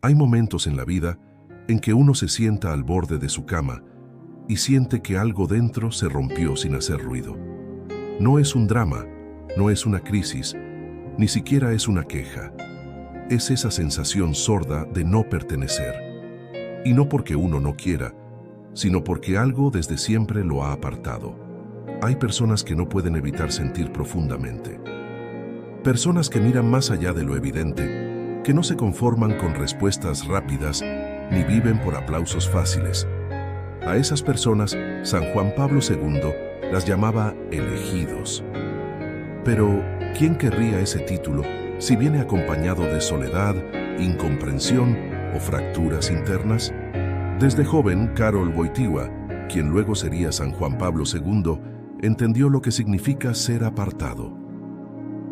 Hay momentos en la vida en que uno se sienta al borde de su cama y siente que algo dentro se rompió sin hacer ruido. No es un drama, no es una crisis, ni siquiera es una queja. Es esa sensación sorda de no pertenecer. Y no porque uno no quiera, sino porque algo desde siempre lo ha apartado. Hay personas que no pueden evitar sentir profundamente. Personas que miran más allá de lo evidente, que no se conforman con respuestas rápidas ni viven por aplausos fáciles. A esas personas, San Juan Pablo II las llamaba elegidos. Pero, ¿quién querría ese título si viene acompañado de soledad, incomprensión o fracturas internas? Desde joven, Karol Wojtyła, quien luego sería San Juan Pablo II, entendió lo que significa ser apartado.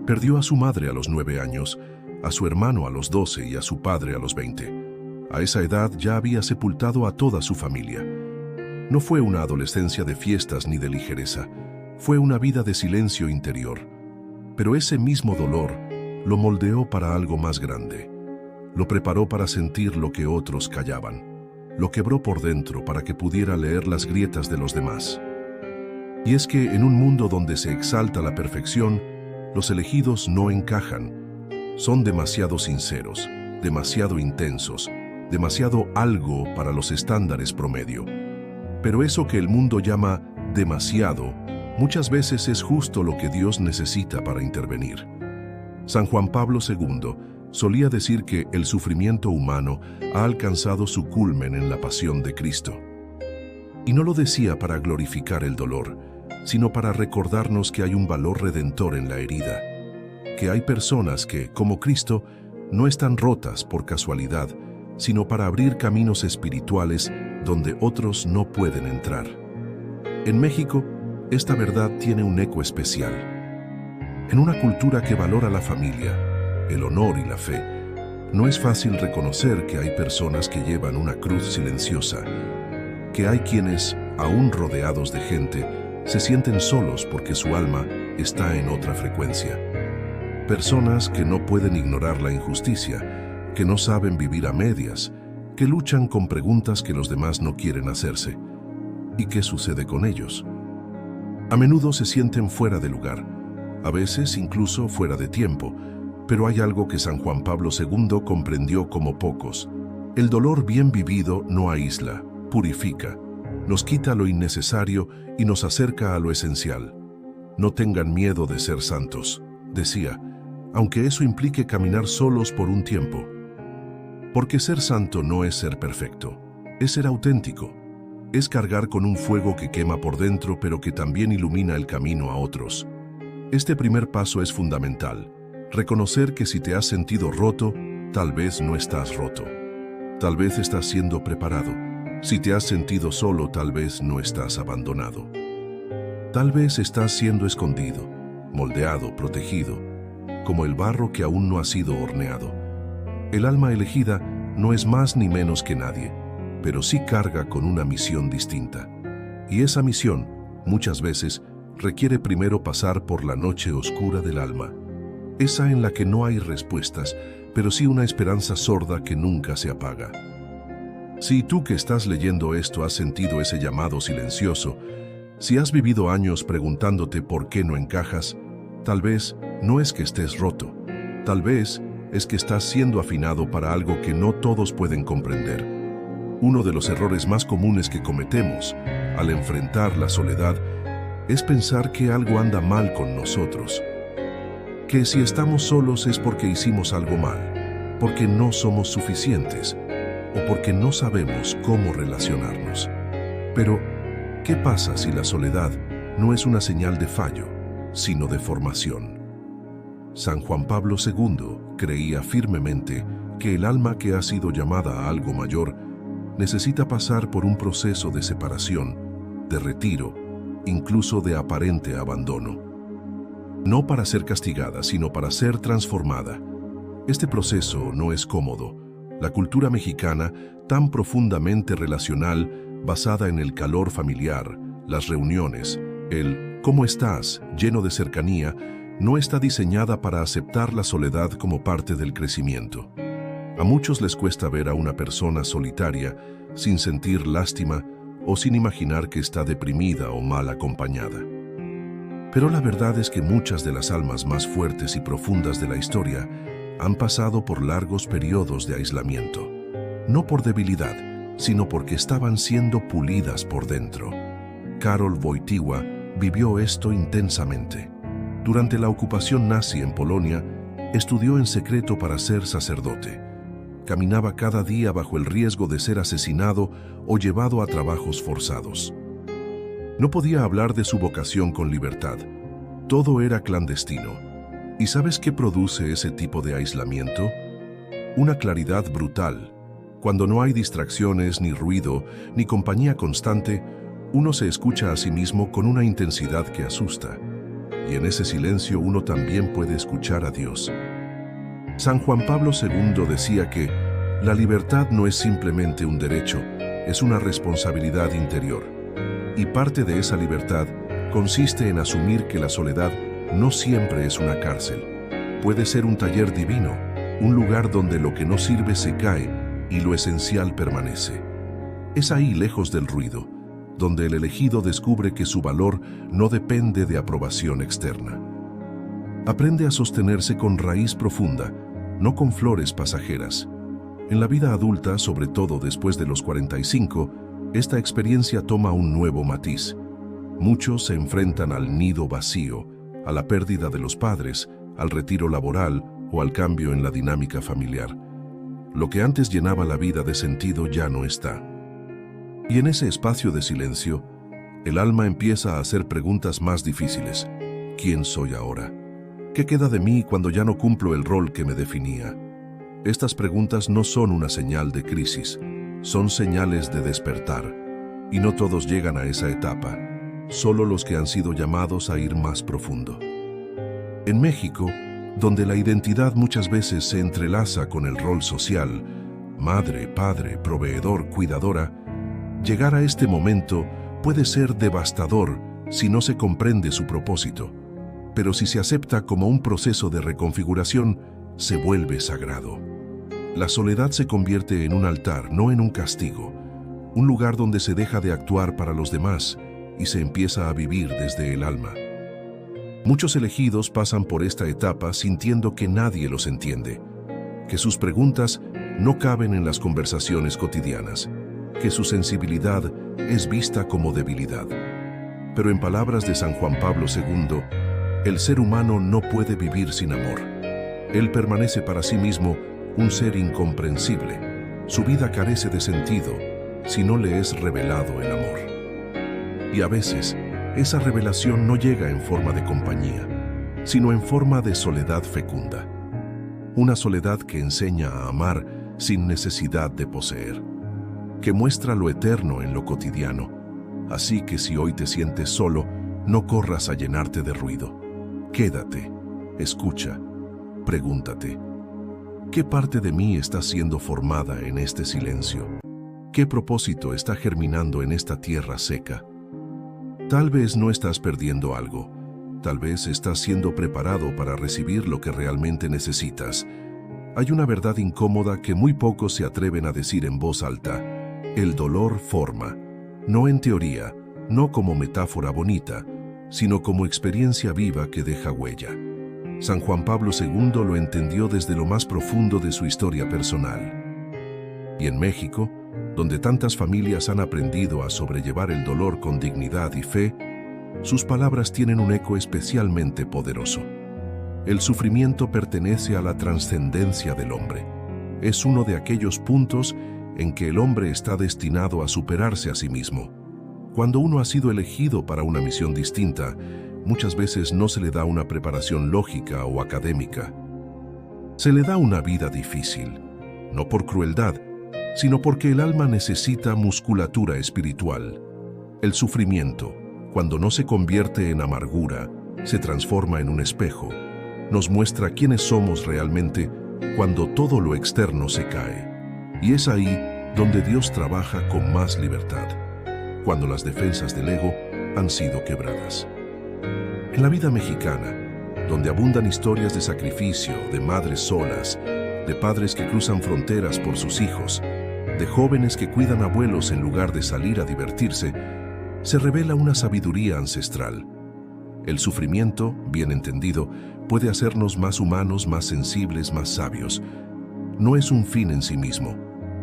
Perdió a su madre a los 9 años, a su hermano a los 12 y a su padre a los 20. A esa edad ya había sepultado a toda su familia. No fue una adolescencia de fiestas ni de ligereza, fue una vida de silencio interior. Pero ese mismo dolor lo moldeó para algo más grande. Lo preparó para sentir lo que otros callaban. Lo quebró por dentro para que pudiera leer las grietas de los demás. Y es que en un mundo donde se exalta la perfección, los elegidos no encajan. Son demasiado sinceros, demasiado intensos, demasiado algo para los estándares promedio. Pero eso que el mundo llama demasiado, muchas veces es justo lo que Dios necesita para intervenir. San Juan Pablo II solía decir que el sufrimiento humano ha alcanzado su culmen en la pasión de Cristo. Y no lo decía para glorificar el dolor, sino para recordarnos que hay un valor redentor en la herida, que hay personas que, como Cristo, no están rotas por casualidad, sino para abrir caminos espirituales donde otros no pueden entrar. En México, esta verdad tiene un eco especial. En una cultura que valora la familia, el honor y la fe, no es fácil reconocer que hay personas que llevan una cruz silenciosa, que hay quienes, aún rodeados de gente, se sienten solos porque su alma está en otra frecuencia. Personas que no pueden ignorar la injusticia, que no saben vivir a medias, que luchan con preguntas que los demás no quieren hacerse. ¿Y qué sucede con ellos? A menudo se sienten fuera de lugar, a veces incluso fuera de tiempo, pero hay algo que San Juan Pablo II comprendió como pocos. El dolor bien vivido no aísla, purifica, nos quita lo innecesario y nos acerca a lo esencial. No tengan miedo de ser santos, decía, aunque eso implique caminar solos por un tiempo. Porque ser santo no es ser perfecto, es ser auténtico, es cargar con un fuego que quema por dentro pero que también ilumina el camino a otros. Este primer paso es fundamental, reconocer que si te has sentido roto, tal vez no estás roto. Tal vez estás siendo preparado. Si te has sentido solo, tal vez no estás abandonado. Tal vez estás siendo escondido, moldeado, protegido, como el barro que aún no ha sido horneado. El alma elegida no es más ni menos que nadie, pero sí carga con una misión distinta. Y esa misión, muchas veces, requiere primero pasar por la noche oscura del alma, esa en la que no hay respuestas, pero sí una esperanza sorda que nunca se apaga. Si tú que estás leyendo esto has sentido ese llamado silencioso, si has vivido años preguntándote por qué no encajas, tal vez no es que estés roto, tal vez es que estás siendo afinado para algo que no todos pueden comprender. Uno de los errores más comunes que cometemos al enfrentar la soledad es pensar que algo anda mal con nosotros, que si estamos solos es porque hicimos algo mal, porque no somos suficientes o porque no sabemos cómo relacionarnos. Pero, ¿qué pasa si la soledad no es una señal de fallo, sino de formación? San Juan Pablo II creía firmemente que el alma que ha sido llamada a algo mayor necesita pasar por un proceso de separación, de retiro, incluso de aparente abandono. No para ser castigada, sino para ser transformada. Este proceso no es cómodo. La cultura mexicana, tan profundamente relacional, basada en el calor familiar, las reuniones, el ¿cómo estás?, lleno de cercanía, no está diseñada para aceptar la soledad como parte del crecimiento. A muchos les cuesta ver a una persona solitaria sin sentir lástima o sin imaginar que está deprimida o mal acompañada. Pero la verdad es que muchas de las almas más fuertes y profundas de la historia han pasado por largos periodos de aislamiento, no por debilidad, sino porque estaban siendo pulidas por dentro. Karol Wojtyła vivió esto intensamente. Durante la ocupación nazi en Polonia, estudió en secreto para ser sacerdote. Caminaba cada día bajo el riesgo de ser asesinado o llevado a trabajos forzados. No podía hablar de su vocación con libertad. Todo era clandestino. ¿Y sabes qué produce ese tipo de aislamiento? Una claridad brutal. Cuando no hay distracciones, ni ruido, ni compañía constante, uno se escucha a sí mismo con una intensidad que asusta. Y en ese silencio uno también puede escuchar a Dios. San Juan Pablo II decía que la libertad no es simplemente un derecho, es una responsabilidad interior. Y parte de esa libertad consiste en asumir que la soledad no siempre es una cárcel. Puede ser un taller divino, un lugar donde lo que no sirve se cae y lo esencial permanece. Es ahí, lejos del ruido, donde el elegido descubre que su valor no depende de aprobación externa. Aprende a sostenerse con raíz profunda, no con flores pasajeras. En la vida adulta, sobre todo después de los 45, esta experiencia toma un nuevo matiz. Muchos se enfrentan al nido vacío, a la pérdida de los padres, al retiro laboral o al cambio en la dinámica familiar. Lo que antes llenaba la vida de sentido ya no está. Y en ese espacio de silencio, el alma empieza a hacer preguntas más difíciles. ¿Quién soy ahora? ¿Qué queda de mí cuando ya no cumplo el rol que me definía? Estas preguntas no son una señal de crisis, son señales de despertar. Y no todos llegan a esa etapa, solo los que han sido llamados a ir más profundo. En México, donde la identidad muchas veces se entrelaza con el rol social, madre, padre, proveedor, cuidadora, llegar a este momento puede ser devastador si no se comprende su propósito, pero si se acepta como un proceso de reconfiguración, se vuelve sagrado. La soledad se convierte en un altar, no en un castigo, un lugar donde se deja de actuar para los demás y se empieza a vivir desde el alma. Muchos elegidos pasan por esta etapa sintiendo que nadie los entiende, que sus preguntas no caben en las conversaciones cotidianas, que su sensibilidad es vista como debilidad. Pero en palabras de San Juan Pablo II, el ser humano no puede vivir sin amor. Él permanece para sí mismo un ser incomprensible. Su vida carece de sentido si no le es revelado el amor. Y a veces, esa revelación no llega en forma de compañía, sino en forma de soledad fecunda. Una soledad que enseña a amar sin necesidad de poseer, que muestra lo eterno en lo cotidiano. Así que si hoy te sientes solo, no corras a llenarte de ruido. Quédate, escucha, pregúntate. ¿Qué parte de mí está siendo formada en este silencio? ¿Qué propósito está germinando en esta tierra seca? Tal vez no estás perdiendo algo. Tal vez estás siendo preparado para recibir lo que realmente necesitas. Hay una verdad incómoda que muy pocos se atreven a decir en voz alta. El dolor forma, no en teoría, no como metáfora bonita, sino como experiencia viva que deja huella. San Juan Pablo II lo entendió desde lo más profundo de su historia personal. Y en México, donde tantas familias han aprendido a sobrellevar el dolor con dignidad y fe, sus palabras tienen un eco especialmente poderoso. El sufrimiento pertenece a la trascendencia del hombre. Es uno de aquellos puntos en que el hombre está destinado a superarse a sí mismo. Cuando uno ha sido elegido para una misión distinta, muchas veces no se le da una preparación lógica o académica. Se le da una vida difícil, no por crueldad, sino porque el alma necesita musculatura espiritual. El sufrimiento, cuando no se convierte en amargura, se transforma en un espejo. Nos muestra quiénes somos realmente cuando todo lo externo se cae. Y es ahí donde Dios trabaja con más libertad, cuando las defensas del ego han sido quebradas. En la vida mexicana, donde abundan historias de sacrificio, de madres solas, de padres que cruzan fronteras por sus hijos, de jóvenes que cuidan abuelos en lugar de salir a divertirse, se revela una sabiduría ancestral. El sufrimiento, bien entendido, puede hacernos más humanos, más sensibles, más sabios. No es un fin en sí mismo,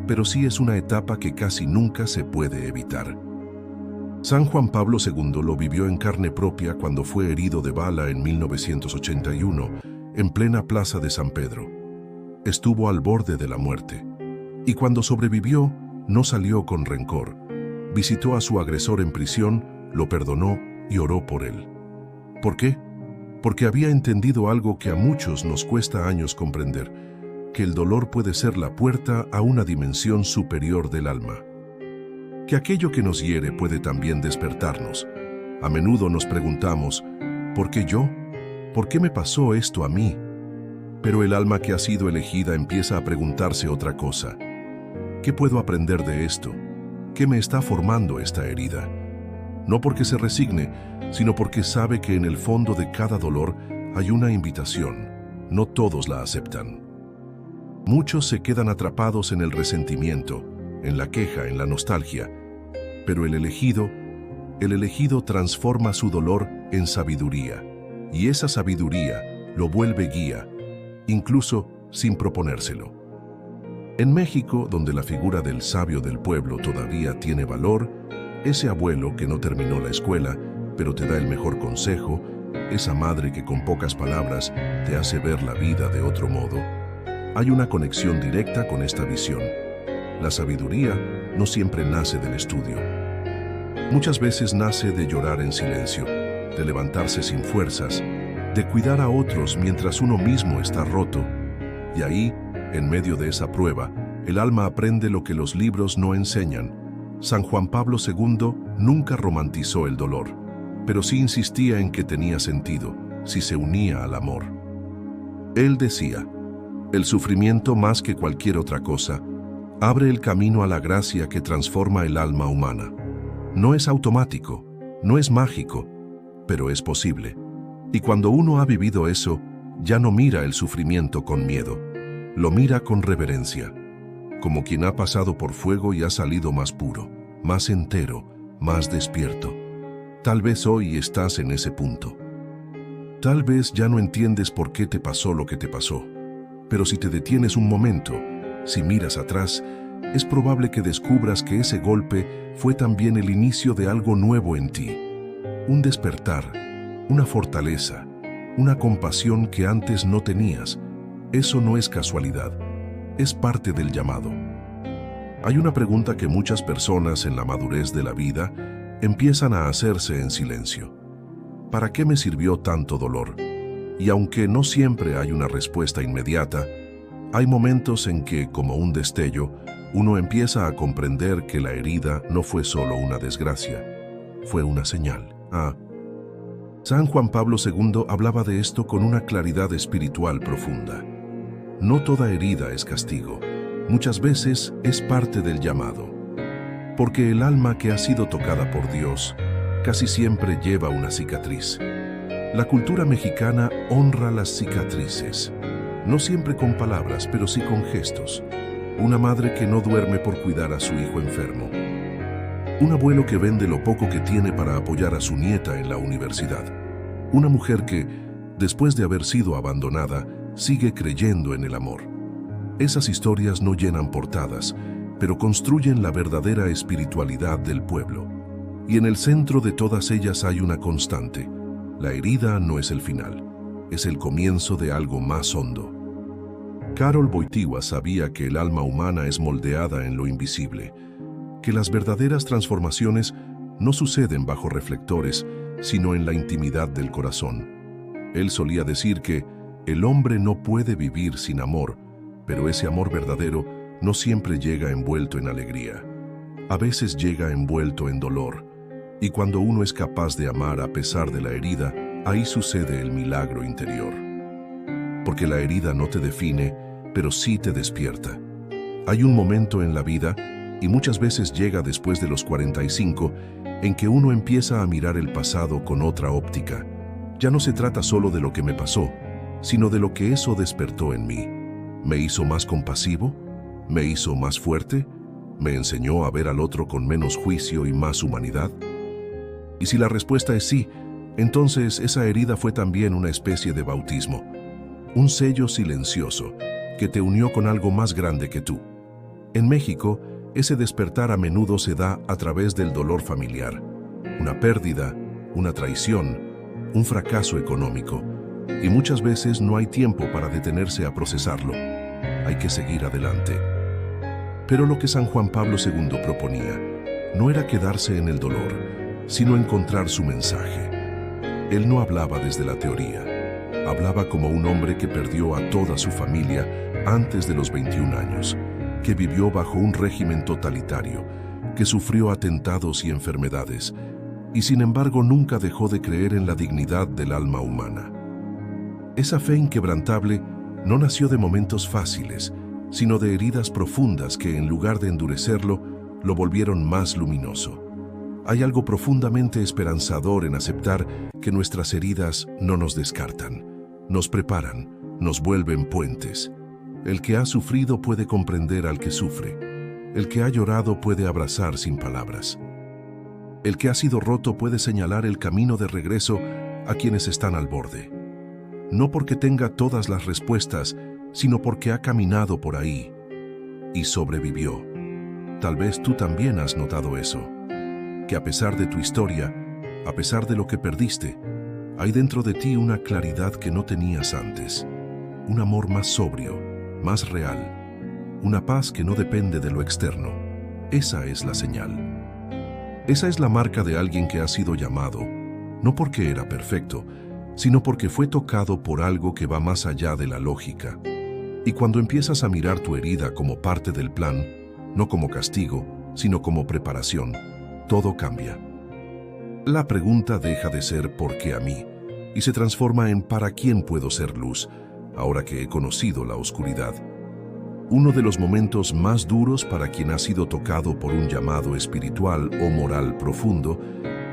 pero sí es una etapa que casi nunca se puede evitar. San Juan Pablo II lo vivió en carne propia cuando fue herido de bala en 1981, en plena plaza de San Pedro. Estuvo al borde de la muerte, y cuando sobrevivió, no salió con rencor. Visitó a su agresor en prisión, lo perdonó y oró por él. ¿Por qué? Porque había entendido algo que a muchos nos cuesta años comprender, que el dolor puede ser la puerta a una dimensión superior del alma. Que aquello que nos hiere puede también despertarnos. A menudo nos preguntamos, ¿por qué yo? ¿Por qué me pasó esto a mí? Pero el alma que ha sido elegida empieza a preguntarse otra cosa. ¿Qué puedo aprender de esto? ¿Qué me está formando esta herida? No porque se resigne, sino porque sabe que en el fondo de cada dolor hay una invitación. No todos la aceptan. Muchos se quedan atrapados en el resentimiento, en la queja, en la nostalgia. Pero el elegido transforma su dolor en sabiduría. Y esa sabiduría lo vuelve guía, incluso sin proponérselo. En México, donde la figura del sabio del pueblo todavía tiene valor, ese abuelo que no terminó la escuela, pero te da el mejor consejo, esa madre que con pocas palabras te hace ver la vida de otro modo, hay una conexión directa con esta visión. La sabiduría no siempre nace del estudio. Muchas veces nace de llorar en silencio, de levantarse sin fuerzas, de cuidar a otros mientras uno mismo está roto. Y ahí, en medio de esa prueba, el alma aprende lo que los libros no enseñan. San Juan Pablo II nunca romantizó el dolor, pero sí insistía en que tenía sentido si se unía al amor. Él decía, el sufrimiento más que cualquier otra cosa, abre el camino a la gracia que transforma el alma humana. No es automático, no es mágico, pero es posible. Y cuando uno ha vivido eso, ya no mira el sufrimiento con miedo, lo mira con reverencia, como quien ha pasado por fuego y ha salido más puro, más entero, más despierto. Tal vez hoy estás en ese punto. Tal vez ya no entiendes por qué te pasó lo que te pasó, pero si te detienes un momento, si miras atrás, es probable que descubras que ese golpe fue también el inicio de algo nuevo en ti. Un despertar, una fortaleza, una compasión que antes no tenías. Eso no es casualidad, es parte del llamado. Hay una pregunta que muchas personas en la madurez de la vida empiezan a hacerse en silencio. ¿Para qué me sirvió tanto dolor? Y aunque no siempre hay una respuesta inmediata, hay momentos en que, como un destello, uno empieza a comprender que la herida no fue solo una desgracia, fue una señal. San Juan Pablo II hablaba de esto con una claridad espiritual profunda. No toda herida es castigo, muchas veces es parte del llamado. Porque el alma que ha sido tocada por Dios casi siempre lleva una cicatriz. La cultura mexicana honra las cicatrices, no siempre con palabras, pero sí con gestos. Una madre que no duerme por cuidar a su hijo enfermo. Un abuelo que vende lo poco que tiene para apoyar a su nieta en la universidad. Una mujer que, después de haber sido abandonada, sigue creyendo en el amor. Esas historias no llenan portadas, pero construyen la verdadera espiritualidad del pueblo. Y en el centro de todas ellas hay una constante. La herida no es el final, es el comienzo de algo más hondo. Karol Wojtyła sabía que el alma humana es moldeada en lo invisible, que las verdaderas transformaciones no suceden bajo reflectores, sino en la intimidad del corazón. Él solía decir que el hombre no puede vivir sin amor, pero ese amor verdadero no siempre llega envuelto en alegría. A veces llega envuelto en dolor, y cuando uno es capaz de amar a pesar de la herida, ahí sucede el milagro interior. Porque la herida no te define, pero sí te despierta. Hay un momento en la vida, y muchas veces llega después de los 45, en que uno empieza a mirar el pasado con otra óptica. Ya no se trata solo de lo que me pasó, sino de lo que eso despertó en mí. ¿Me hizo más compasivo? ¿Me hizo más fuerte? ¿Me enseñó a ver al otro con menos juicio y más humanidad? Y si la respuesta es sí, entonces esa herida fue también una especie de bautismo, un sello silencioso que te unió con algo más grande que tú. En México, ese despertar a menudo se da a través del dolor familiar, una pérdida, una traición, un fracaso económico, y muchas veces no hay tiempo para detenerse a procesarlo. Hay que seguir adelante. Pero lo que San Juan Pablo II proponía no era quedarse en el dolor, sino encontrar su mensaje. Él no hablaba desde la teoría, hablaba como un hombre que perdió a toda su familia antes de los 21 años, que vivió bajo un régimen totalitario, que sufrió atentados y enfermedades, y sin embargo nunca dejó de creer en la dignidad del alma humana. Esa fe inquebrantable no nació de momentos fáciles, sino de heridas profundas que, en lugar de endurecerlo, lo volvieron más luminoso. Hay algo profundamente esperanzador en aceptar que nuestras heridas no nos descartan, nos preparan, nos vuelven puentes. El que ha sufrido puede comprender al que sufre. El que ha llorado puede abrazar sin palabras. El que ha sido roto puede señalar el camino de regreso a quienes están al borde. No porque tenga todas las respuestas, sino porque ha caminado por ahí y sobrevivió. Tal vez tú también has notado eso, que a pesar de tu historia, a pesar de lo que perdiste, hay dentro de ti una claridad que no tenías antes, un amor más sobrio, más real, una paz que no depende de lo externo. Esa es la señal. Esa es la marca de alguien que ha sido llamado, no porque era perfecto, sino porque fue tocado por algo que va más allá de la lógica. Y cuando empiezas a mirar tu herida como parte del plan, no como castigo, sino como preparación, todo cambia. La pregunta deja de ser ¿por qué a mí? Y se transforma en ¿para quién puedo ser luz, ahora que he conocido la oscuridad? Uno de los momentos más duros para quien ha sido tocado por un llamado espiritual o moral profundo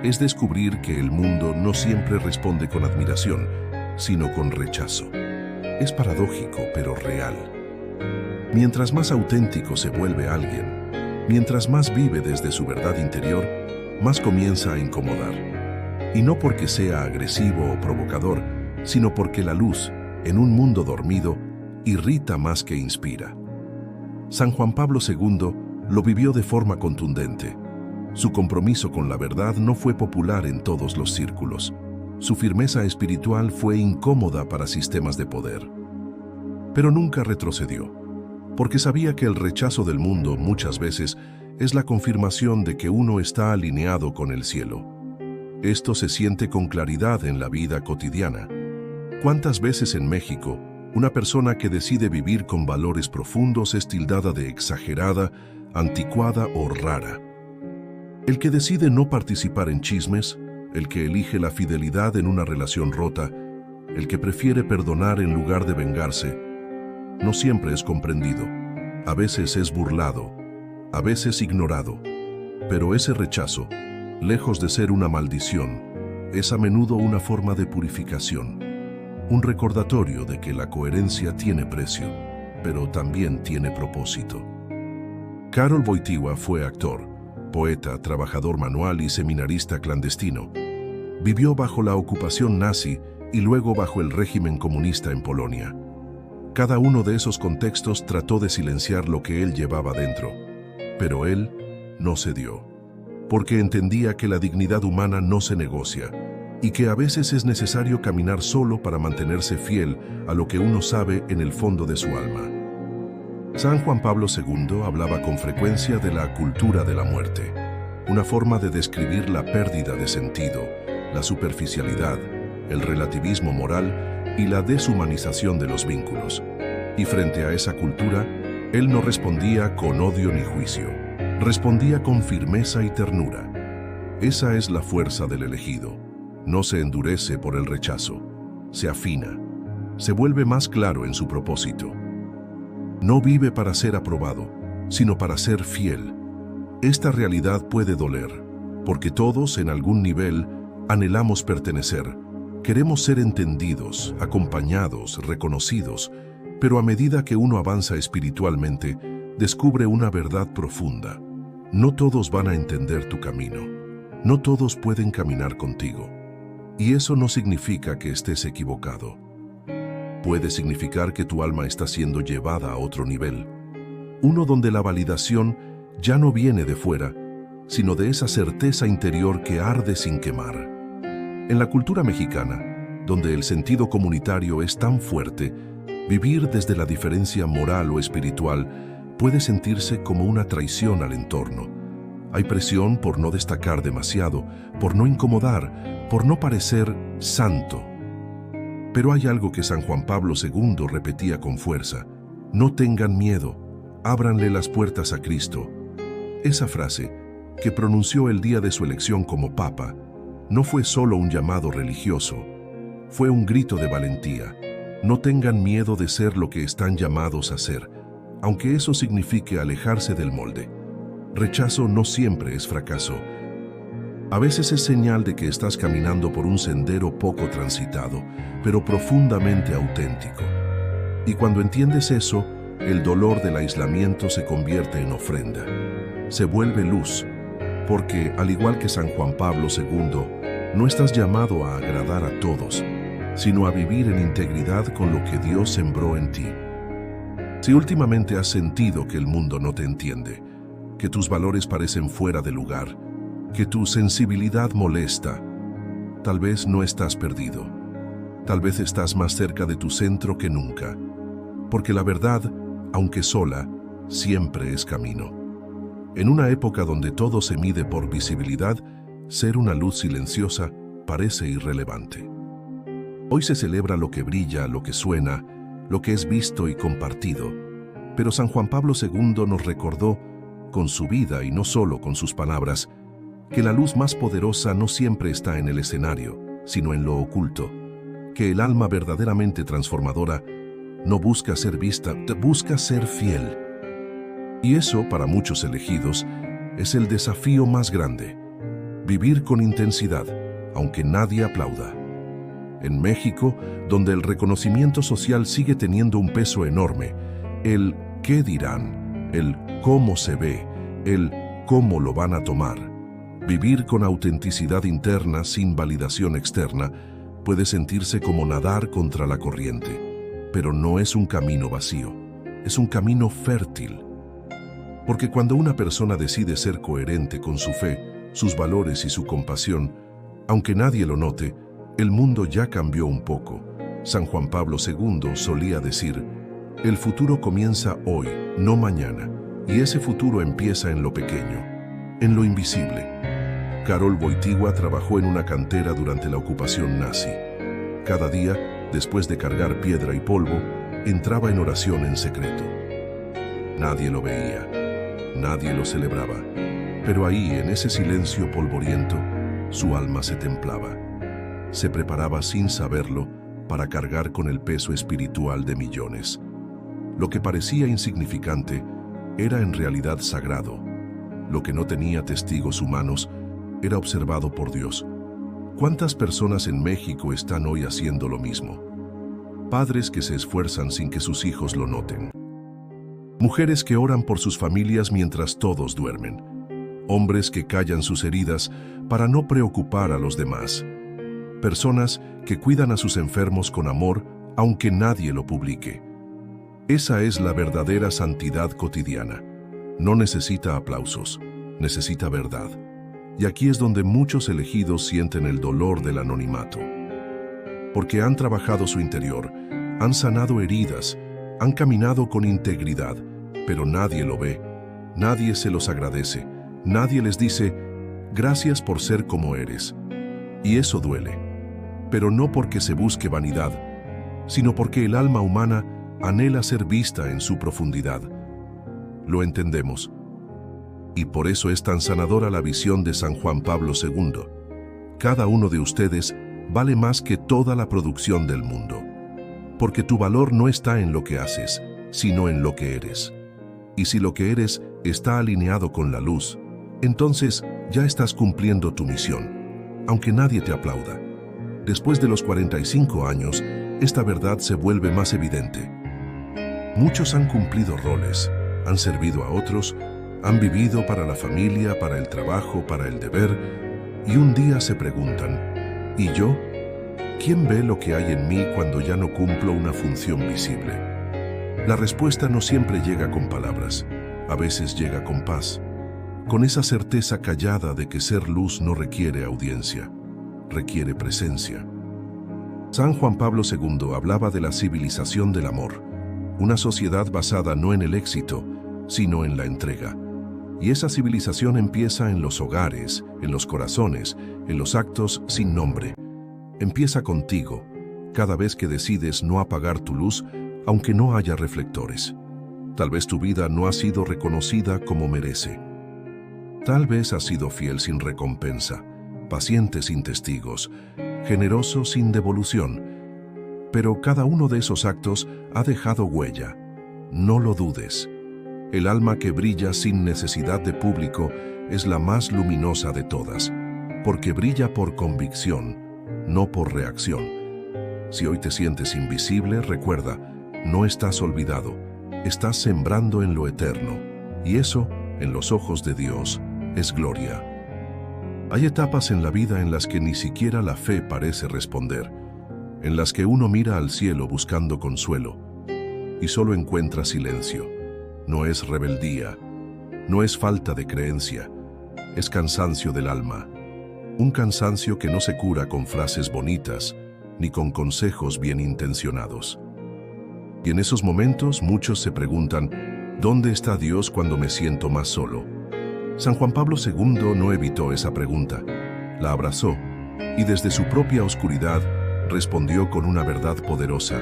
es descubrir que el mundo no siempre responde con admiración, sino con rechazo. Es paradójico, pero real. Mientras más auténtico se vuelve alguien, mientras más vive desde su verdad interior, más comienza a incomodar. Y no porque sea agresivo o provocador, sino porque la luz, en un mundo dormido, irrita más que inspira. San Juan Pablo II lo vivió de forma contundente. Su compromiso con la verdad no fue popular en todos los círculos. Su firmeza espiritual fue incómoda para sistemas de poder. Pero nunca retrocedió, porque sabía que el rechazo del mundo muchas veces es la confirmación de que uno está alineado con el cielo. Esto se siente con claridad en la vida cotidiana. ¿Cuántas veces en México una persona que decide vivir con valores profundos es tildada de exagerada, anticuada o rara? El que decide no participar en chismes, el que elige la fidelidad en una relación rota, el que prefiere perdonar en lugar de vengarse, no siempre es comprendido. A veces es burlado, a veces ignorado. Pero ese rechazo, lejos de ser una maldición, es a menudo una forma de purificación, un recordatorio de que la coherencia tiene precio, pero también tiene propósito. Karol Wojtyła fue actor, poeta, trabajador manual y seminarista clandestino. Vivió bajo la ocupación nazi y luego bajo el régimen comunista en Polonia. Cada uno de esos contextos trató de silenciar lo que él llevaba dentro, pero él no cedió, porque entendía que la dignidad humana no se negocia y que a veces es necesario caminar solo para mantenerse fiel a lo que uno sabe en el fondo de su alma. San Juan Pablo II hablaba con frecuencia de la cultura de la muerte, una forma de describir la pérdida de sentido, la superficialidad, el relativismo moral y la deshumanización de los vínculos. Y frente a esa cultura, él no respondía con odio ni juicio, respondía con firmeza y ternura. Esa es la fuerza del elegido. No se endurece por el rechazo, se afina, se vuelve más claro en su propósito. No vive para ser aprobado, sino para ser fiel. Esta realidad puede doler, porque todos, en algún nivel, anhelamos pertenecer. Queremos ser entendidos, acompañados, reconocidos, Pero a medida que uno avanza espiritualmente, descubre una verdad profunda. No todos van a entender tu camino. No todos pueden caminar contigo. Y eso no significa que estés equivocado. Puede significar que tu alma está siendo llevada a otro nivel. Uno donde la validación ya no viene de fuera, sino de esa certeza interior que arde sin quemar. En la cultura mexicana, donde el sentido comunitario es tan fuerte, vivir desde la diferencia moral o espiritual puede sentirse como una traición al entorno. Hay presión por no destacar demasiado, por no incomodar, por no parecer santo. Pero hay algo que San Juan Pablo II repetía con fuerza: no tengan miedo, ábranle las puertas a Cristo. Esa frase, que pronunció el día de su elección como papa, no fue solo un llamado religioso, fue un grito de valentía. No tengan miedo de ser lo que están llamados a ser, aunque eso signifique alejarse del molde. Rechazo no siempre es fracaso. A veces es señal de que estás caminando por un sendero poco transitado, pero profundamente auténtico. Y cuando entiendes eso, el dolor del aislamiento se convierte en ofrenda. Se vuelve luz, porque, al igual que San Juan Pablo II, no estás llamado a agradar a todos, sino a vivir en integridad con lo que Dios sembró en ti. Si últimamente has sentido que el mundo no te entiende, que tus valores parecen fuera de lugar, que tu sensibilidad molesta, tal vez no estás perdido. Tal vez estás más cerca de tu centro que nunca, porque la verdad, aunque sola, siempre es camino. En una época donde todo se mide por visibilidad, ser una luz silenciosa parece irrelevante. Hoy se celebra lo que brilla, lo que suena, lo que es visto y compartido. Pero San Juan Pablo II nos recordó, con su vida y no solo con sus palabras, que la luz más poderosa no siempre está en el escenario, sino en lo oculto, que el alma verdaderamente transformadora no busca ser vista, busca ser fiel. Y eso, para muchos elegidos, es el desafío más grande: vivir con intensidad, aunque nadie aplauda. En México, donde el reconocimiento social sigue teniendo un peso enorme, el ¿qué dirán?, el ¿cómo se ve?, el ¿cómo lo van a tomar?, vivir con autenticidad interna sin validación externa puede sentirse como nadar contra la corriente. Pero no es un camino vacío, es un camino fértil. Porque cuando una persona decide ser coherente con su fe, sus valores y su compasión, aunque nadie lo note, el mundo ya cambió un poco. San Juan Pablo II solía decir: el futuro comienza hoy, no mañana, y ese futuro empieza en lo pequeño, en lo invisible. Karol Wojtyła trabajó en una cantera durante la ocupación nazi. Cada día, después de cargar piedra y polvo, entraba en oración en secreto. Nadie lo veía, nadie lo celebraba, pero ahí, en ese silencio polvoriento, su alma se templaba. Se preparaba sin saberlo para cargar con el peso espiritual de millones. Lo que parecía insignificante era en realidad sagrado. Lo que no tenía testigos humanos era observado por Dios. ¿Cuántas personas en México están hoy haciendo lo mismo? Padres que se esfuerzan sin que sus hijos lo noten. Mujeres que oran por sus familias mientras todos duermen. Hombres que callan sus heridas para no preocupar a los demás. Personas que cuidan a sus enfermos con amor, aunque nadie lo publique. Esa es la verdadera santidad cotidiana. No necesita aplausos, necesita verdad. Y aquí es donde muchos elegidos sienten el dolor del anonimato. Porque han trabajado su interior, han sanado heridas, han caminado con integridad, pero nadie lo ve, nadie se los agradece, nadie les dice: gracias por ser como eres. Y eso duele, pero no porque se busque vanidad, sino porque el alma humana anhela ser vista en su profundidad. Lo entendemos. Y por eso es tan sanadora la visión de San Juan Pablo II. Cada uno de ustedes vale más que toda la producción del mundo. Porque tu valor no está en lo que haces, sino en lo que eres. Y si lo que eres está alineado con la luz, entonces ya estás cumpliendo tu misión, aunque nadie te aplauda. Después de los 45 años, esta verdad se vuelve más evidente. Muchos han cumplido roles, han servido a otros, han vivido para la familia, para el trabajo, para el deber, y un día se preguntan, ¿y yo? ¿Quién ve lo que hay en mí cuando ya no cumplo una función visible? La respuesta no siempre llega con palabras, a veces llega con paz, con esa certeza callada de que ser luz no requiere audiencia, requiere presencia. San Juan Pablo II hablaba de la civilización del amor, una sociedad basada no en el éxito, sino en la entrega. Y esa civilización empieza en los hogares, en los corazones, en los actos sin nombre. Empieza contigo, cada vez que decides no apagar tu luz, aunque no haya reflectores. Tal vez tu vida no ha sido reconocida como merece. Tal vez has sido fiel sin recompensa, paciente sin testigos, generoso sin devolución. Pero cada uno de esos actos ha dejado huella. No lo dudes. El alma que brilla sin necesidad de público es la más luminosa de todas, porque brilla por convicción, no por reacción. Si hoy te sientes invisible, recuerda, no estás olvidado, estás sembrando en lo eterno, y eso, en los ojos de Dios, es gloria. Hay etapas en la vida en las que ni siquiera la fe parece responder, en las que uno mira al cielo buscando consuelo, y solo encuentra silencio. No es rebeldía, no es falta de creencia, es cansancio del alma. Un cansancio que no se cura con frases bonitas, ni con consejos bien intencionados. Y en esos momentos muchos se preguntan, ¿dónde está Dios cuando me siento más solo? San Juan Pablo II no evitó esa pregunta, la abrazó, y desde su propia oscuridad respondió con una verdad poderosa.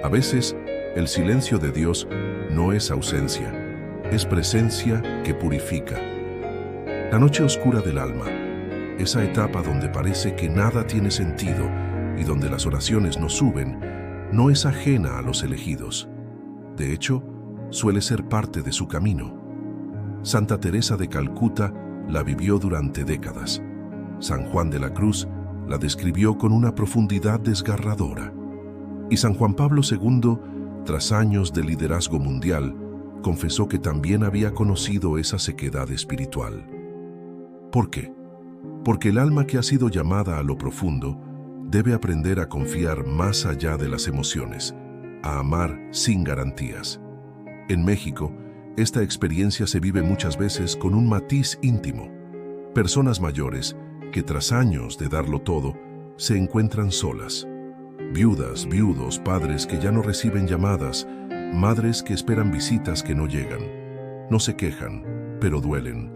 A veces, el silencio de Dios no es ausencia, es presencia que purifica. La noche oscura del alma, esa etapa donde parece que nada tiene sentido y donde las oraciones no suben, no es ajena a los elegidos. De hecho, suele ser parte de su camino. Santa Teresa de Calcuta la vivió durante décadas. San Juan de la Cruz la describió con una profundidad desgarradora. Y San Juan Pablo II, tras años de liderazgo mundial, confesó que también había conocido esa sequedad espiritual. ¿Por qué? Porque el alma que ha sido llamada a lo profundo debe aprender a confiar más allá de las emociones, a amar sin garantías. En México, esta experiencia se vive muchas veces con un matiz íntimo. Personas mayores que tras años de darlo todo, se encuentran solas. Viudas, viudos, padres que ya no reciben llamadas, madres que esperan visitas que no llegan. No se quejan, pero duelen.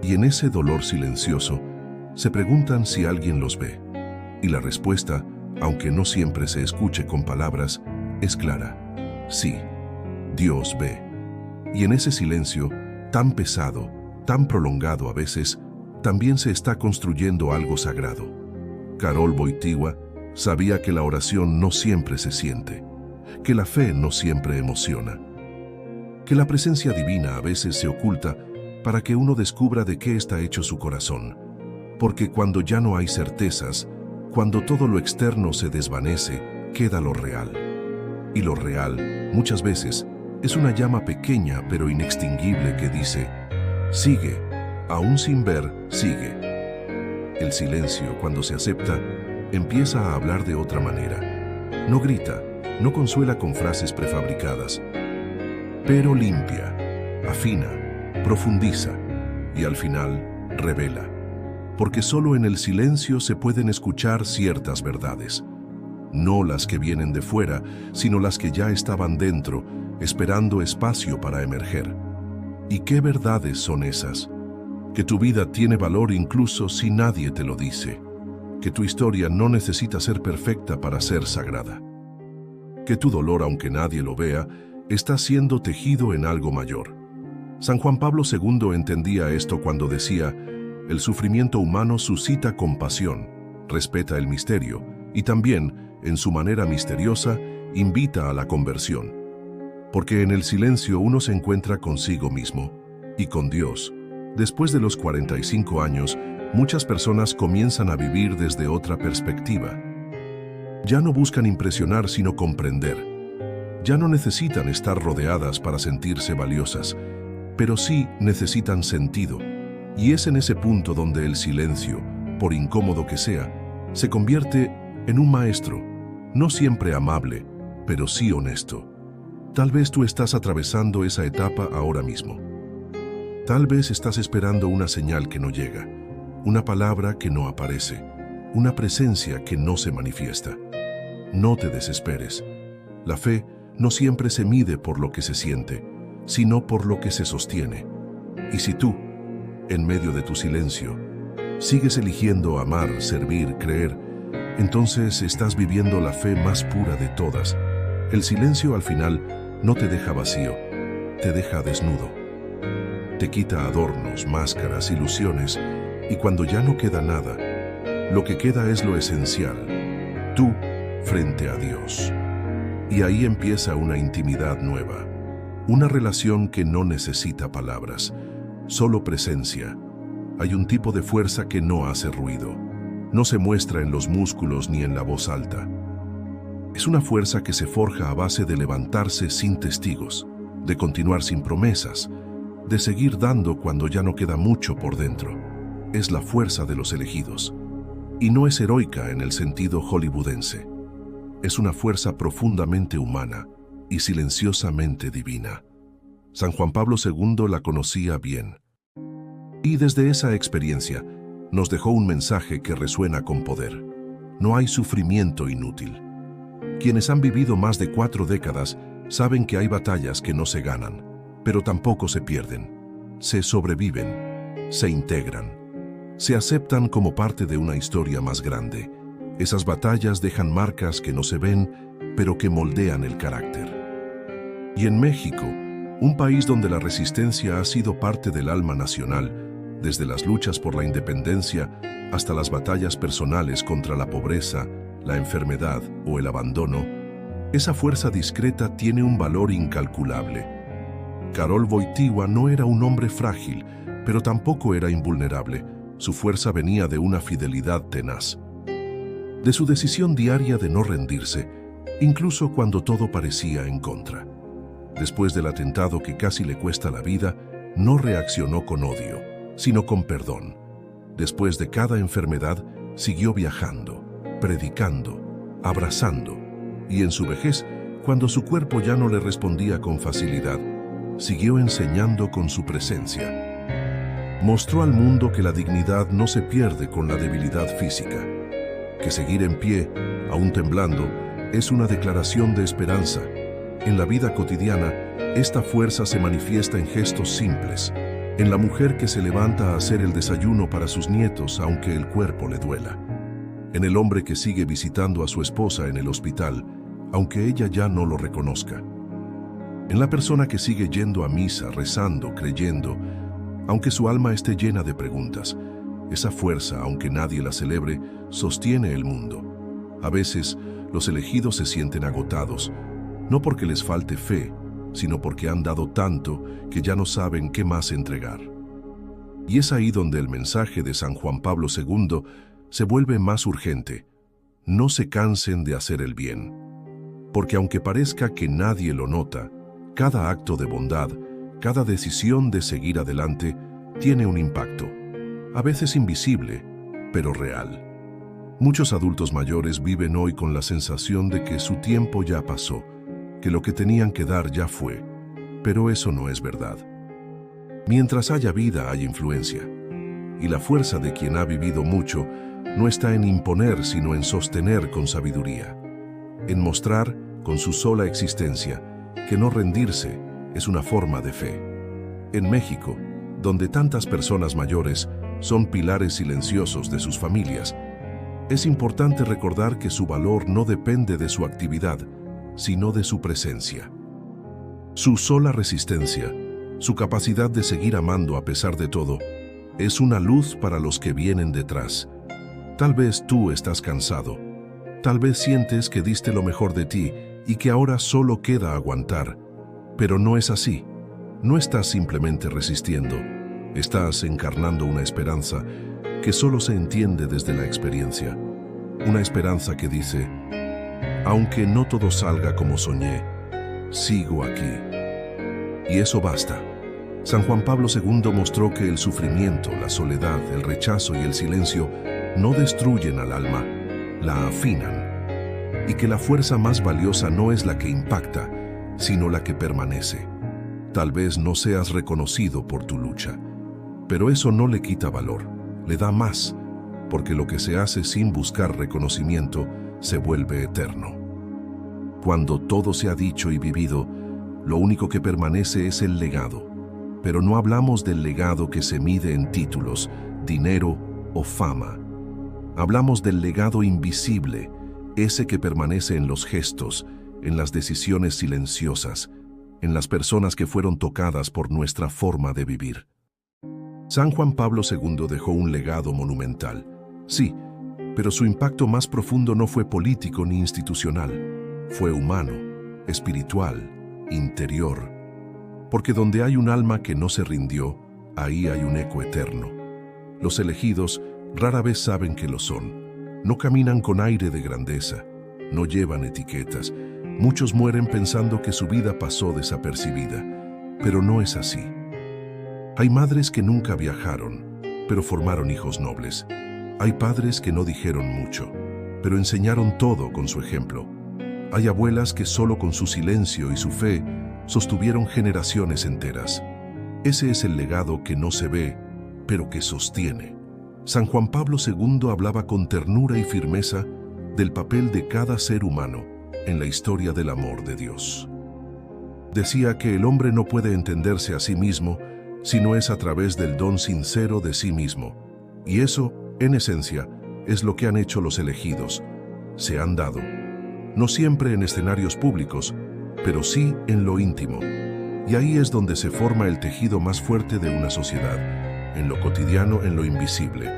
Y en ese dolor silencioso, se preguntan si alguien los ve. Y la respuesta, aunque no siempre se escuche con palabras, es clara. Sí, Dios ve. Y en ese silencio, tan pesado, tan prolongado a veces, también se está construyendo algo sagrado. Karol Wojtyła sabía que la oración no siempre se siente, que la fe no siempre emociona, que la presencia divina a veces se oculta para que uno descubra de qué está hecho su corazón. Porque cuando ya no hay certezas, cuando todo lo externo se desvanece, queda lo real. Y lo real, muchas veces, es una llama pequeña pero inextinguible que dice, sigue, aún sin ver, sigue. El silencio, cuando se acepta, empieza a hablar de otra manera. No grita, no consuela con frases prefabricadas, pero limpia, afina, profundiza y al final revela. Porque solo en el silencio se pueden escuchar ciertas verdades. No las que vienen de fuera, sino las que ya estaban dentro, esperando espacio para emerger. ¿Y qué verdades son esas? Que tu vida tiene valor incluso si nadie te lo dice. Que tu historia no necesita ser perfecta para ser sagrada. Que tu dolor, aunque nadie lo vea, está siendo tejido en algo mayor. San Juan Pablo II entendía esto cuando decía, el sufrimiento humano suscita compasión, respeta el misterio y también, en su manera misteriosa, invita a la conversión. Porque en el silencio uno se encuentra consigo mismo y con Dios. Después de los 45 años, muchas personas comienzan a vivir desde otra perspectiva. Ya no buscan impresionar sino comprender. Ya no necesitan estar rodeadas para sentirse valiosas, pero sí necesitan sentido. Y es en ese punto donde el silencio, por incómodo que sea, se convierte en un maestro, no siempre amable, pero sí honesto. Tal vez tú estás atravesando esa etapa ahora mismo. Tal vez estás esperando una señal que no llega, una palabra que no aparece, una presencia que no se manifiesta. No te desesperes. La fe no siempre se mide por lo que se siente, sino por lo que se sostiene. Y si tú, en medio de tu silencio, sigues eligiendo amar, servir, creer, entonces estás viviendo la fe más pura de todas. El silencio al final no te deja vacío, te deja desnudo. Te quita adornos, máscaras, ilusiones, y cuando ya no queda nada, lo que queda es lo esencial, tú frente a Dios. Y ahí empieza una intimidad nueva, una relación que no necesita palabras, solo presencia. Hay un tipo de fuerza que no hace ruido, no se muestra en los músculos ni en la voz alta. Es una fuerza que se forja a base de levantarse sin testigos, de continuar sin promesas, de seguir dando cuando ya no queda mucho por dentro. Es la fuerza de los elegidos. Y no es heroica en el sentido hollywoodense. Es una fuerza profundamente humana y silenciosamente divina. San Juan Pablo II la conocía bien. Y desde esa experiencia nos dejó un mensaje que resuena con poder. No hay sufrimiento inútil. Quienes han vivido más de 4 décadas saben que hay batallas que no se ganan, pero tampoco se pierden. Se sobreviven, se integran, se aceptan como parte de una historia más grande. Esas batallas dejan marcas que no se ven, pero que moldean el carácter. Y en México, un país donde la resistencia ha sido parte del alma nacional, desde las luchas por la independencia hasta las batallas personales contra la pobreza, la enfermedad o el abandono, esa fuerza discreta tiene un valor incalculable. Karol Wojtyła no era un hombre frágil, pero tampoco era invulnerable. Su fuerza venía de una fidelidad tenaz, de su decisión diaria de no rendirse, incluso cuando todo parecía en contra. Después del atentado que casi le cuesta la vida, no reaccionó con odio, sino con perdón. Después de cada enfermedad, siguió viajando, predicando, abrazando, y en su vejez, cuando su cuerpo ya no le respondía con facilidad, siguió enseñando con su presencia. Mostró al mundo que la dignidad no se pierde con la debilidad física, que seguir en pie, aún temblando, es una declaración de esperanza. En la vida cotidiana, esta fuerza se manifiesta en gestos simples, en la mujer que se levanta a hacer el desayuno para sus nietos aunque el cuerpo le duela, en el hombre que sigue visitando a su esposa en el hospital, aunque ella ya no lo reconozca, en la persona que sigue yendo a misa, rezando, creyendo, aunque su alma esté llena de preguntas. Esa fuerza, aunque nadie la celebre, sostiene el mundo. A veces, los elegidos se sienten agotados, no porque les falte fe, sino porque han dado tanto que ya no saben qué más entregar. Y es ahí donde el mensaje de San Juan Pablo II se vuelve más urgente. No se cansen de hacer el bien, porque aunque parezca que nadie lo nota, cada acto de bondad, cada decisión de seguir adelante, tiene un impacto, a veces invisible, pero real. Muchos adultos mayores viven hoy con la sensación de que su tiempo ya pasó, que lo que tenían que dar ya fue, pero eso no es verdad. Mientras haya vida, hay influencia, y la fuerza de quien ha vivido mucho no está en imponer, sino en sostener con sabiduría, en mostrar, con su sola existencia, que no rendirse es una forma de fe. En México, donde tantas personas mayores son pilares silenciosos de sus familias, es importante recordar que su valor no depende de su actividad, sino de su presencia. Su sola resistencia, su capacidad de seguir amando a pesar de todo, es una luz para los que vienen detrás. Tal vez tú estás cansado, tal vez sientes que diste lo mejor de ti y que ahora solo queda aguantar, pero no es así. No estás simplemente resistiendo, estás encarnando una esperanza que solo se entiende desde la experiencia. Una esperanza que dice, aunque no todo salga como soñé, sigo aquí. Y eso basta. San Juan Pablo II mostró que el sufrimiento, la soledad, el rechazo y el silencio no destruyen al alma, la afinan, y que la fuerza más valiosa no es la que impacta, sino la que permanece. Tal vez no seas reconocido por tu lucha, pero eso no le quita valor, le da más, porque lo que se hace sin buscar reconocimiento se vuelve eterno. Cuando todo se ha dicho y vivido, lo único que permanece es el legado. Pero no hablamos del legado que se mide en títulos, dinero o fama. Hablamos del legado invisible, ese que permanece en los gestos, en las decisiones silenciosas, en las personas que fueron tocadas por nuestra forma de vivir. San Juan Pablo II dejó un legado monumental. Sí, pero su impacto más profundo no fue político ni institucional. Fue humano, espiritual, interior. Porque donde hay un alma que no se rindió, ahí hay un eco eterno. Los elegidos rara vez saben que lo son. No caminan con aire de grandeza, no llevan etiquetas. Muchos mueren pensando que su vida pasó desapercibida, pero no es así. Hay madres que nunca viajaron, pero formaron hijos nobles. Hay padres que no dijeron mucho, pero enseñaron todo con su ejemplo. Hay abuelas que solo con su silencio y su fe sostuvieron generaciones enteras. Ese es el legado que no se ve, pero que sostiene. San Juan Pablo II hablaba con ternura y firmeza del papel de cada ser humano en la historia del amor de Dios. Decía que el hombre no puede entenderse a sí mismo si no es a través del don sincero de sí mismo. Y eso, en esencia, es lo que han hecho los elegidos. Se han dado. No siempre en escenarios públicos, pero sí en lo íntimo. Y ahí es donde se forma el tejido más fuerte de una sociedad, en lo cotidiano, en lo invisible.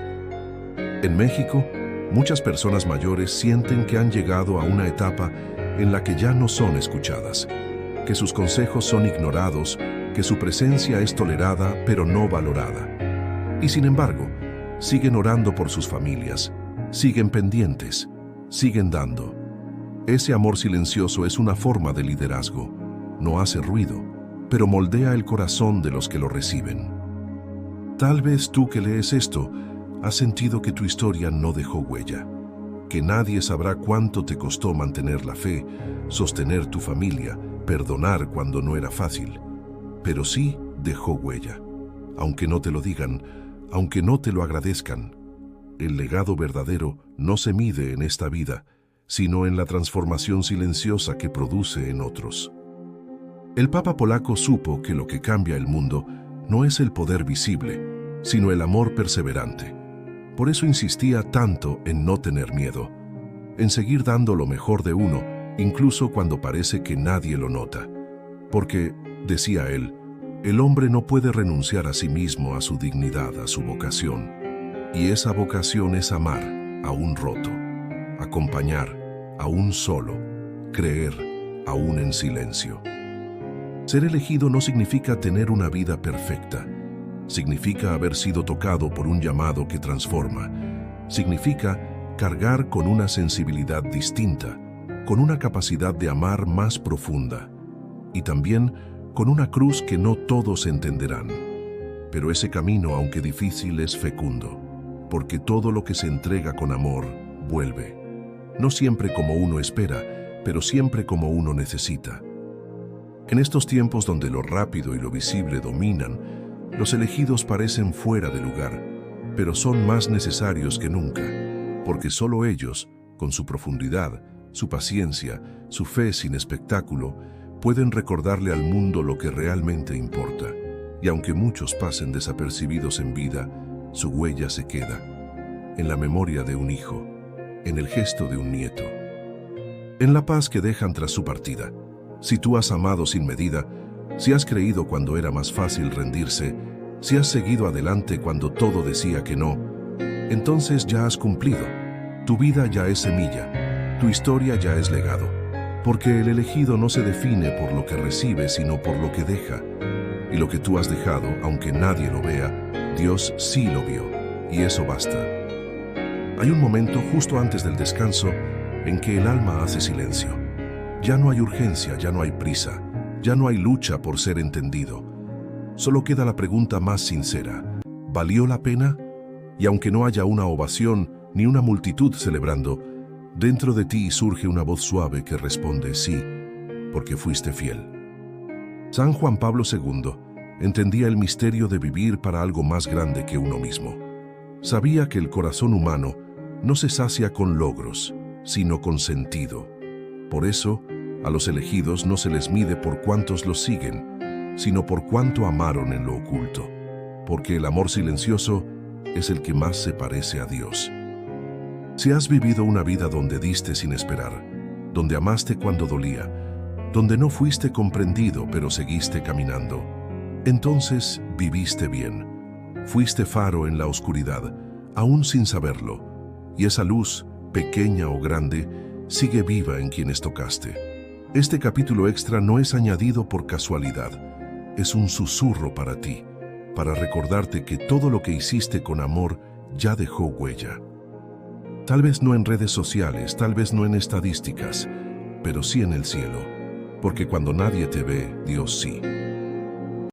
En México, muchas personas mayores sienten que han llegado a una etapa en la que ya no son escuchadas, que sus consejos son ignorados, que su presencia es tolerada pero no valorada. Y sin embargo, siguen orando por sus familias, siguen pendientes, siguen dando. Ese amor silencioso es una forma de liderazgo. No hace ruido, pero moldea el corazón de los que lo reciben. Tal vez tú que lees esto, has sentido que tu historia no dejó huella, que nadie sabrá cuánto te costó mantener la fe, sostener tu familia, perdonar cuando no era fácil. Pero sí dejó huella. Aunque no te lo digan, aunque no te lo agradezcan, el legado verdadero no se mide en esta vida, sino en la transformación silenciosa que produce en otros. El Papa polaco supo que lo que cambia el mundo no es el poder visible, sino el amor perseverante. Por eso insistía tanto en no tener miedo, en seguir dando lo mejor de uno, incluso cuando parece que nadie lo nota. Porque, decía él, el hombre no puede renunciar a sí mismo, a su dignidad, a su vocación. Y esa vocación es amar, aún roto, acompañar, aún solo, creer, aún en silencio. Ser elegido no significa tener una vida perfecta. Significa haber sido tocado por un llamado que transforma. Significa cargar con una sensibilidad distinta, con una capacidad de amar más profunda. Y también con una cruz que no todos entenderán. Pero ese camino, aunque difícil, es fecundo, porque todo lo que se entrega con amor vuelve. No siempre como uno espera, pero siempre como uno necesita. En estos tiempos donde lo rápido y lo visible dominan, los elegidos parecen fuera de lugar, pero son más necesarios que nunca, porque solo ellos, con su profundidad, su paciencia, su fe sin espectáculo, pueden recordarle al mundo lo que realmente importa. Y aunque muchos pasen desapercibidos en vida, su huella se queda, en la memoria de un hijo, en el gesto de un nieto, en la paz que dejan tras su partida. Si tú has amado sin medida, si has creído cuando era más fácil rendirse, si has seguido adelante cuando todo decía que no, entonces ya has cumplido. Tu vida ya es semilla, tu historia ya es legado, porque el elegido no se define por lo que recibe, sino por lo que deja. Y lo que tú has dejado, aunque nadie lo vea, Dios sí lo vio, y eso basta. Hay un momento justo antes del descanso en que el alma hace silencio. Ya no hay urgencia, ya no hay prisa, ya no hay lucha por ser entendido. Solo queda la pregunta más sincera: ¿valió la pena? Y aunque no haya una ovación ni una multitud celebrando, dentro de ti surge una voz suave que responde sí, porque fuiste fiel. San Juan Pablo II entendía el misterio de vivir para algo más grande que uno mismo. Sabía que el corazón humano no se sacia con logros, sino con sentido. Por eso, a los elegidos no se les mide por cuántos los siguen, sino por cuánto amaron en lo oculto, porque el amor silencioso es el que más se parece a Dios. Si has vivido una vida donde diste sin esperar, donde amaste cuando dolía, donde no fuiste comprendido pero seguiste caminando, entonces viviste bien. Fuiste faro en la oscuridad, aún sin saberlo, y esa luz, pequeña o grande, sigue viva en quienes tocaste. Este capítulo extra no es añadido por casualidad, es un susurro para ti, para recordarte que todo lo que hiciste con amor ya dejó huella. Tal vez no en redes sociales, tal vez no en estadísticas, pero sí en el cielo, porque cuando nadie te ve, Dios sí.